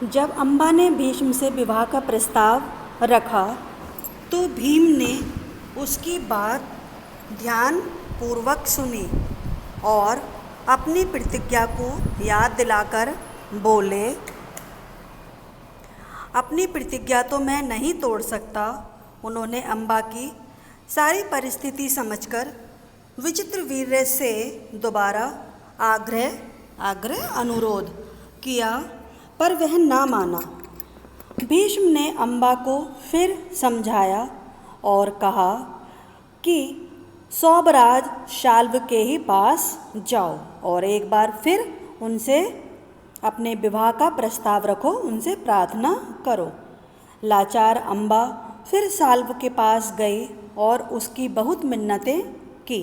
जब अम्बा ने भीष्म से विवाह का प्रस्ताव रखा तो भीम ने उसकी बात ध्यान पूर्वक सुनी और अपनी प्रतिज्ञा को याद दिलाकर बोले, अपनी प्रतिज्ञा तो मैं नहीं तोड़ सकता। उन्होंने अम्बा की सारी परिस्थिति समझकर विचित्रवीर्य से दोबारा अनुरोध किया, पर वह ना माना। भीष्म ने अम्बा को फिर समझाया और कहा कि सौबराज शाल्व के ही पास जाओ और एक बार फिर उनसे अपने विवाह का प्रस्ताव रखो, उनसे प्रार्थना करो। लाचार अम्बा फिर शाल्व के पास गई और उसकी बहुत मिन्नतें की,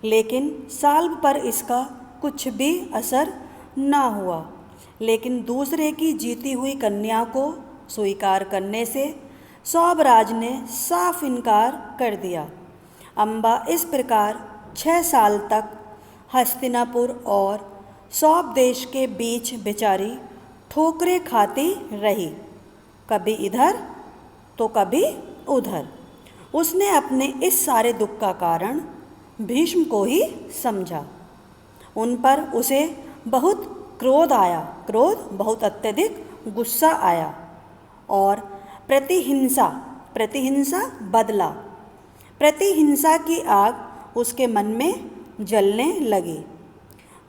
लेकिन शाल्व पर इसका कुछ भी असर न हुआ। लेकिन दूसरे की जीती हुई कन्या को स्वीकार करने से सौबराज ने साफ इनकार कर दिया। अम्बा इस प्रकार 6 साल तक हस्तिनापुर और सौब देश के बीच बेचारी ठोकरें खाती रही, कभी इधर तो कभी उधर। उसने अपने इस सारे दुख का कारण भीष्म को ही समझा। उन पर उसे बहुत क्रोध आया, बहुत अत्यधिक गुस्सा आया और प्रतिहिंसा बदला। प्रतिहिंसा की आग उसके मन में जलने लगी।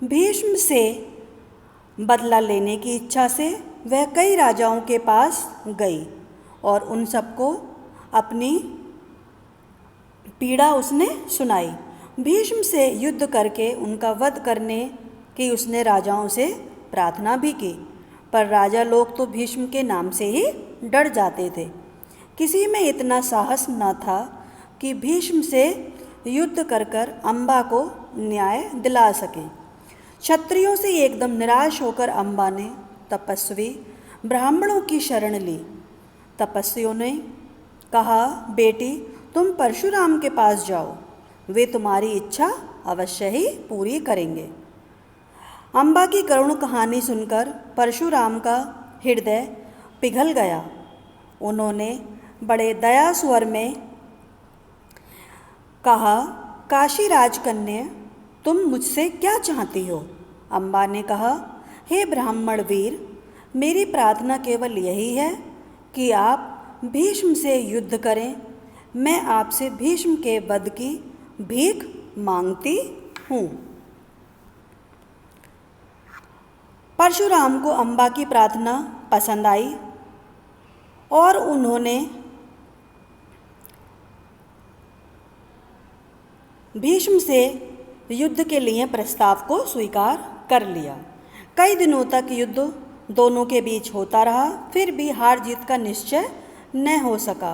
भीष्म से बदला लेने की इच्छा से वह कई राजाओं के पास गई और उन सबको अपनी पीड़ा उसने सुनाई। भीष्म से युद्ध करके उनका वध करने की उसने राजाओं से प्रार्थना भी की, पर राजा लोग तो भीष्म के नाम से ही डर जाते थे। किसी में इतना साहस न था कि भीष्म से युद्ध कर अम्बा को न्याय दिला सके। क्षत्रियों से एकदम निराश होकर अम्बा ने तपस्वी ब्राह्मणों की शरण ली। तपस्वियों ने कहा, बेटी तुम परशुराम के पास जाओ, वे तुम्हारी इच्छा अवश्य ही पूरी करेंगे। अम्बा की करुण कहानी सुनकर परशुराम का हृदय पिघल गया। उन्होंने बड़े दया स्वर में कहा, काशी राजकन्या तुम मुझसे क्या चाहती हो? अम्बा ने कहा, हे ब्राह्मण वीर, मेरी प्रार्थना केवल यही है कि आप भीष्म से युद्ध करें। मैं आपसे भीष्म के वध की भीख मांगती हूँ। परशुराम को अम्बा की प्रार्थना पसंद आई और उन्होंने भीष्म से युद्ध के लिए प्रस्ताव को स्वीकार कर लिया। कई दिनों तक युद्ध दोनों के बीच होता रहा, फिर भी हार जीत का निश्चय न हो सका।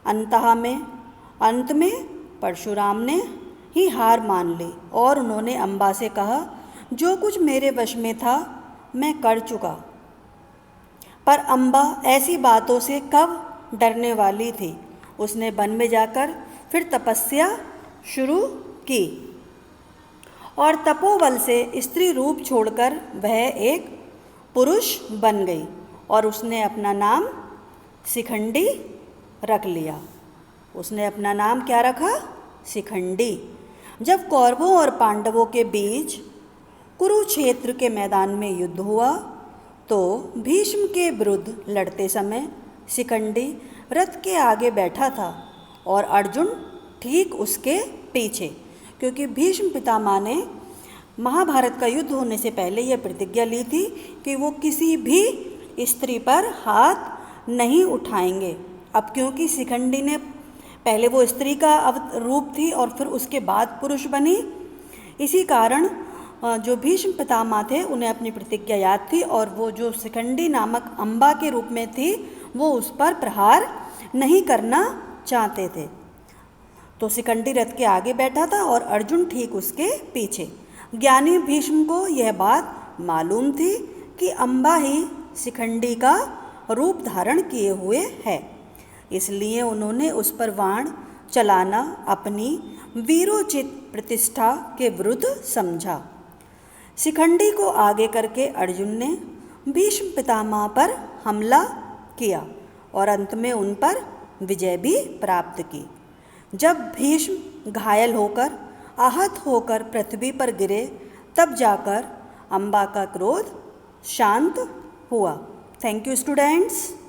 अंत में परशुराम ने ही हार मान ली और उन्होंने अम्बा से कहा, जो कुछ मेरे वश में था मैं कर चुका। पर अम्बा ऐसी बातों से कब डरने वाली थी। उसने वन में जाकर फिर तपस्या शुरू की और तपोबल से स्त्री रूप छोड़कर वह एक पुरुष बन गई और उसने अपना नाम शिखंडी रख लिया। उसने अपना नाम क्या रखा? शिखंडी। जब कौरवों और पांडवों के बीच कुरुक्षेत्र के मैदान में युद्ध हुआ तो भीष्म के विरुद्ध लड़ते समय शिखंडी रथ के आगे बैठा था और अर्जुन ठीक उसके पीछे, क्योंकि भीष्म पितामह ने महाभारत का युद्ध होने से पहले यह प्रतिज्ञा ली थी कि वो किसी भी स्त्री पर हाथ नहीं उठाएंगे। अब क्योंकि शिखंडी ने पहले वो स्त्री का रूप थी और फिर उसके बाद पुरुष बनी, इसी कारण जो भीष्म पितामह थे उन्हें अपनी प्रतिज्ञा याद थी और वो जो शिखंडी नामक अम्बा के रूप में थी वो उस पर प्रहार नहीं करना चाहते थे। तो शिखंडी रथ के आगे बैठा था और अर्जुन ठीक उसके पीछे। ज्ञानी भीष्म को यह बात मालूम थी कि अम्बा ही शिखंडी का रूप धारण किए हुए है, इसलिए उन्होंने उस पर बाण चलाना अपनी वीरोचित प्रतिष्ठा के विरुद्ध समझा। शिखंडी को आगे करके अर्जुन ने भीष्म पितामह पर हमला किया और अंत में उन पर विजय भी प्राप्त की। जब भीष्म घायल होकर आहत होकर पृथ्वी पर गिरे तब जाकर अम्बा का क्रोध शांत हुआ। Thank you students.